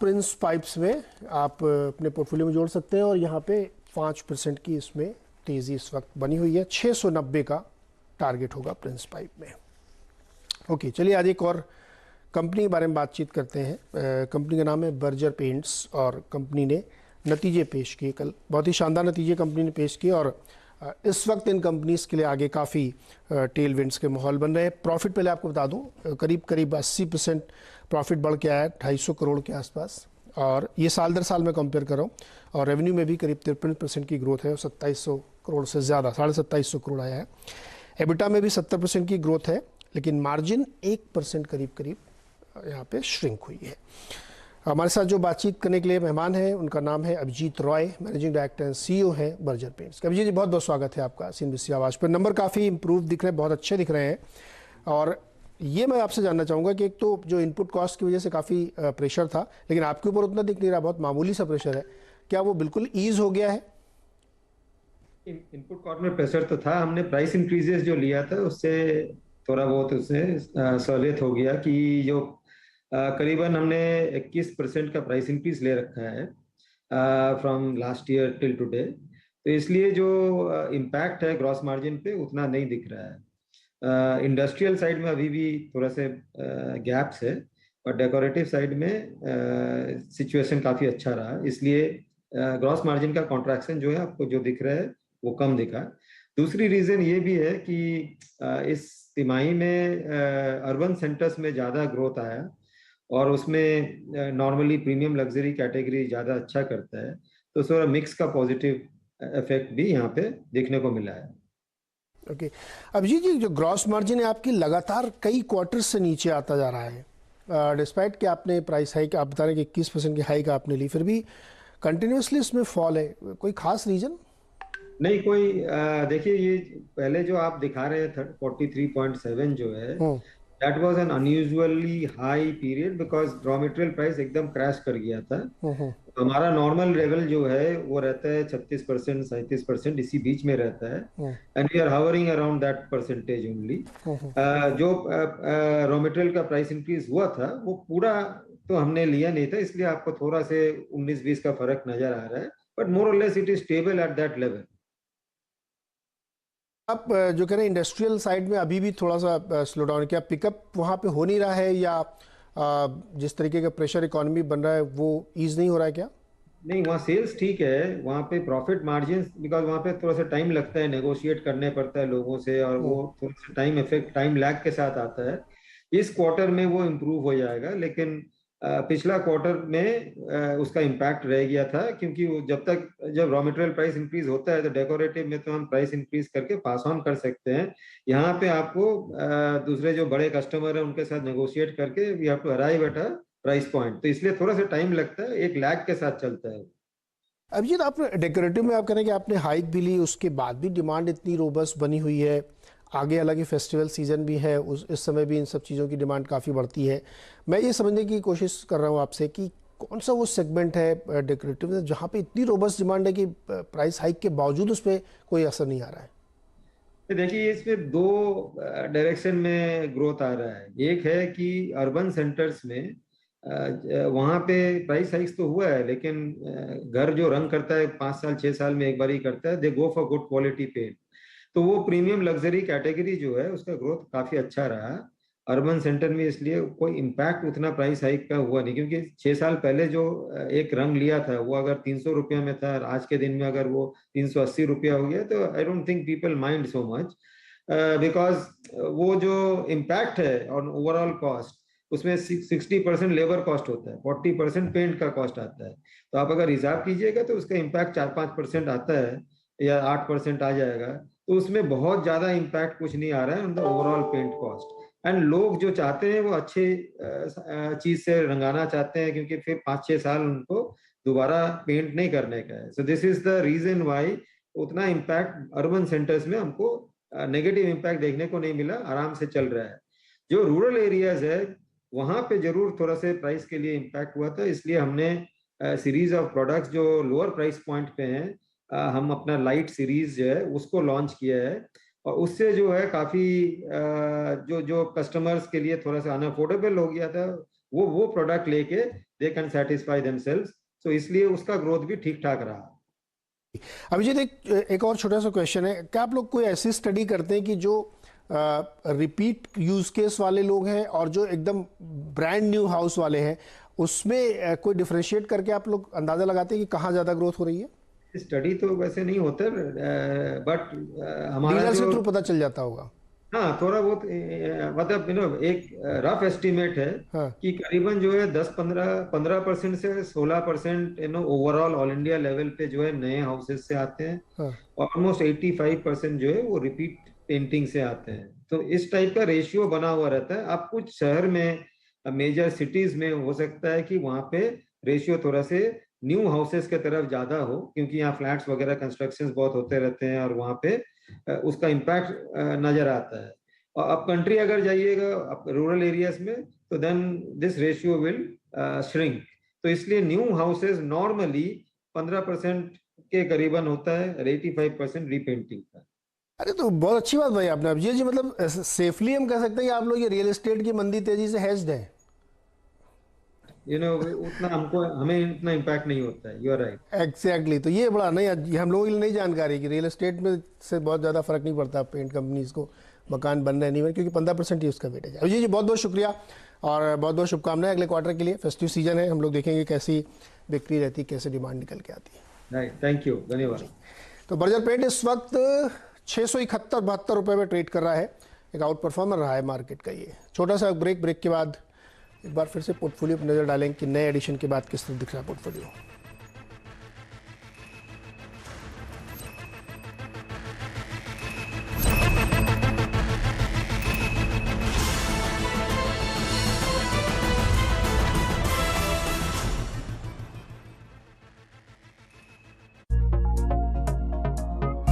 Prince pipes में आप अपने पोर्टफोलियो में जोड़ सकते हैं और यहाँ पे 5% की इसमें तेज़ी इस वक्त बनी हुई है। 690 का टारगेट होगा प्रिंस पाइप में। ओके, चलिए आज एक और कंपनी के बारे में बातचीत करते हैं। कंपनी का नाम है बर्जर पेंट्स और कंपनी ने नतीजे पेश किए कल। बहुत ही शानदार नतीजे कंपनी ने पेश किए और इस वक्त इन कंपनीज़ के लिए आगे काफ़ी टेल विंड्स के माहौल बन रहे हैं। प्रॉफिट पहले आपको बता दूं, करीब 80% प्रॉफिट बढ़ के आया है 250 करोड़ के आसपास, और ये साल दर साल मैं कंपेयर कर रहा हूँ। और रेवेन्यू में भी करीब 53% की ग्रोथ है और 2700 करोड़ से ज़्यादा 2750 करोड़ आया है। एबिटा में भी 70% की ग्रोथ है, लेकिन मार्जिन 1% करीब यहाँ पे श्रिंक हुई है। हमारे साथ जो बातचीत करने के लिए मेहमान हैं उनका नाम है Abhijit Roy, managing director and CEO है बर्जर पेंट्स। अभिजीत जी, बहुत बहुत स्वागत है आपका CNBC आवाज़ पर। नंबर काफ़ी इंप्रूव दिख रहे हैं, बहुत अच्छे दिख रहे हैं। और ये मैं आपसे जानना चाहूँगा कि एक तो जो इनपुट कॉस्ट की वजह से काफ़ी प्रेशर था, लेकिन आपके ऊपर उतना दिख नहीं रहा, बहुत मामूली सा प्रेशर है, क्या वो बिल्कुल ईज हो गया है? इनपुट कॉस्ट में प्रेशर तो था। हमने प्राइस इंक्रीजेस जो लिया था उससे थोड़ा बहुत उससे सहूलियत हो गया कि जो करीबन हमने 21% का प्राइस इंक्रीज ले रखा है from last year till today. तो इसलिए जो इम्पैक्ट है ग्रॉस मार्जिन पे उतना नहीं दिख रहा है। इंडस्ट्रियल साइड में अभी भी थोड़ा से गैप्स है, और डेकोरेटिव साइड में सिचुएशन काफ़ी अच्छा रहा, इसलिए ग्रॉस मार्जिन का कॉन्ट्रैक्शन जो है आपको जो दिख रहा है वो कम दिखा। दूसरी रीजन ये भी है कि इस तिमाही में अर्बन सेंटर्स में ज़्यादा ग्रोथ आया, और उसमें नॉर्मली प्रीमियम लग्जरी कैटेगरी ज़्यादा अच्छा करता है, तो थोड़ा मिक्स का पॉजिटिव इफेक्ट भी यहाँ पे देखने को मिला है। ओके, अभिजीत जी, जो ग्रॉस मार्जिन है आपकी लगातार कई क्वार्टर्स से नीचे आता जा रहा है। डिस्पाइट कि आपने प्राइस हाइक, आप बता रहे हैं कि 21% की हाइक आपने ली, फिर भी कंटिन्यूसली इसमें फॉल है। कोई खास रीजन? नहीं, कोई देखिए, ये पहले जो आप दिखा रहे हैं 43.7 जो है, that was an unusually high period because raw material price एकदम क्रैश कर गया था। हमारा नॉर्मल लेवल जो है वो रहता है 36% 37%, इसी बीच में रहता है, and we are hovering around that percentage only. जो रॉ मटेरियल का प्राइस इंक्रीज हुआ था वो पूरा तो हमने लिया नहीं था, इसलिए आपको थोड़ा से 19-20 का फर्क नजर आ रहा है, बट मोर और less it is stable at that level. आप जो कह रहे हैं इंडस्ट्रियल साइड में अभी भी थोड़ा सा स्लो डाउन, क्या पिकअप वहाँ पे हो नहीं रहा है, या जिस तरीके का प्रेशर इकोनॉमी बन रहा है वो ईज नहीं हो रहा है क्या? नहीं, वहाँ सेल्स ठीक है, वहाँ पे प्रॉफिट मार्जिन, बिकॉज वहाँ पे थोड़ा सा टाइम लगता है, नेगोशिएट करने पड़ता है लोगों से, और वो थोड़ा सा टाइम लैग के साथ आता है। इस क्वार्टर में वो इम्प्रूव हो जाएगा, लेकिन पिछला क्वार्टर में उसका इम्पैक्ट रह गया था, क्योंकि वो जब रॉ मटेरियल प्राइस इंक्रीज होता है तो डेकोरेटिव में तो हम प्राइस इंक्रीज करके पास ऑन कर सकते हैं। यहाँ पे आपको दूसरे जो बड़े कस्टमर है उनके साथ नेगोशिएट करके we have to arrive at a price point, तो इसलिए थोड़ा सा टाइम लगता है, एक लैग के साथ चलता है। अभिजीत, आप डेकोरेटिव में आप कह रहे हैं कि आपने हाइक भी ली, उसके बाद भी डिमांड इतनी रोबस्ट बनी हुई है। आगे हालांकि फेस्टिवल सीजन भी है, इस समय भी इन सब चीज़ों की डिमांड काफ़ी बढ़ती है। मैं ये समझने की कोशिश कर रहा हूँ आपसे कि कौन सा वो सेगमेंट है डेकोरेटिव में जहाँ पे इतनी रोबस्ट डिमांड है कि प्राइस हाइक के बावजूद उस पर कोई असर नहीं आ रहा है? देखिए, इसमें दो डायरेक्शन में ग्रोथ आ रहा है। एक है कि अर्बन सेंटर्स में वहाँ पे प्राइस हाइक्स तो हुआ है, लेकिन घर जो रंग करता है 5 साल 6 साल में एक बार ही करता है, they go for good quality paint, तो वो प्रीमियम लग्जरी कैटेगरी जो है उसका ग्रोथ काफी अच्छा रहा अर्बन सेंटर में, इसलिए कोई इम्पैक्ट उतना प्राइस हाइक का हुआ नहीं। क्योंकि 6 साल पहले जो एक रंग लिया था वो अगर 300 रुपया में था, आज के दिन में अगर वो 380 रुपया हो गया, तो I don't think people mind so much, because वो जो इम्पैक्ट है ऑन ओवरऑल कॉस्ट, उसमें 60% लेबर कॉस्ट होता है, 40% पेंट का कॉस्ट आता है। तो आप अगर हिसाब कीजिएगा तो उसका इम्पैक्ट 4-5% आता है, या 8% आ जाएगा, तो उसमें बहुत ज्यादा इम्पैक्ट कुछ नहीं आ रहा है on the overall paint cost. And लोग जो चाहते हैं वो अच्छे चीज से रंगाना चाहते हैं, क्योंकि फिर 5-6 साल उनको दोबारा पेंट नहीं करने का है। So this is the reason why उतना इम्पैक्ट अर्बन सेंटर्स में हमको नेगेटिव इम्पैक्ट देखने को नहीं मिला, आराम से चल रहा है। जो रूरल एरियाज है वहां पे जरूर थोड़ा से प्राइस के लिए इम्पैक्ट हुआ था, इसलिए हमने सीरीज ऑफ प्रोडक्ट्स जो लोअर प्राइस पॉइंट पे हैं, हम अपना लाइट सीरीज जो है उसको लॉन्च किया है, और उससे जो है काफी जो जो कस्टमर्स के लिए थोड़ा सा अनअफोर्डेबल हो गया था, वो प्रोडक्ट लेके दे कैन सेटिस्फाई देमसेल्व्स, तो इसलिए उसका ग्रोथ भी ठीक ठाक रहा। अभिजीत, एक और छोटा सा क्वेश्चन है, क्या आप लोग कोई ऐसी स्टडी करते हैं कि जो रिपीट यूज केस वाले लोग हैं और जो एकदम ब्रांड न्यू हाउस वाले हैं, उसमें कोई डिफरेंशिएट करके आप लोग अंदाजा लगाते हैं कि कहाँ ज्यादा ग्रोथ हो रही है? स्टडी तो वैसे नहीं होता, बट हमारा डीलर से जो, थ्रू पता चल जाता होगा। हाँ थोड़ा बहुत मतलब एक रफ एस्टिमेट है हाँ। कि करीबन जो है 10-15% से 16% ओवरऑल ऑल इंडिया लेवल पे जो है नए हाउसेस से आते हैं। हाँ। ऑलमोस्ट 85% जो है वो रिपीट पेंटिंग से आते हैं। तो इस टाइप का रेशियो बना हुआ रहता है। अब कुछ शहर में, मेजर सिटीज में हो सकता है कि वहां पे रेशियो थोड़ा से न्यू हाउसेस के तरफ ज्यादा हो, क्योंकि यहाँ फ्लैट्स वगैरह कंस्ट्रक्शन बहुत होते रहते हैं और वहां पे उसका इम्पैक्ट नजर आता है। और अब कंट्री अगर जाइएगा रूरल एरियाज में, तो then this ratio will shrink. तो इसलिए न्यू हाउसेस नॉर्मली 15% के करीबन होता है और 85% रीपेंटिंग का। अरे तो बहुत अच्छी बात भाई आपने, अब ये जी मतलब सेफली हम कह सकते हैं कि आप लोग ये रियल एस्टेट की मंदी तेजी से हेज्ड हैं। उतना हमें इतना इम्पैक्ट नहीं होता है। You are right. एग्जैक्टली, तो ये बड़ा नहीं, ये हम लोगों के लिए नई जानकारी है कि रियल एस्टेट में से बहुत ज़्यादा फर्क नहीं पड़ता पेंट कंपनीज को मकान बनना नहीं में, क्योंकि 15% ही उसका वेटेज है। जी बहुत बहुत शुक्रिया और बहुत बहुत शुभकामनाएं अगले क्वार्टर के लिए। फेस्टिव सीजन है, हम लोग देखेंगे कैसी बिक्री रहती है, कैसे डिमांड निकल के आती है। राइट, थैंक यू, धन्यवाद। तो बर्जर पेंट इस वक्त 671-72 रुपये में ट्रेड कर रहा है, एक आउट परफॉर्मर रहा है मार्केट का ये। छोटा सा ब्रेक के बाद एक बार फिर से पोर्टफोलियो पर नजर डालें कि नए एडिशन के बाद किस तरह दिख रहा है पोर्टफोलियो।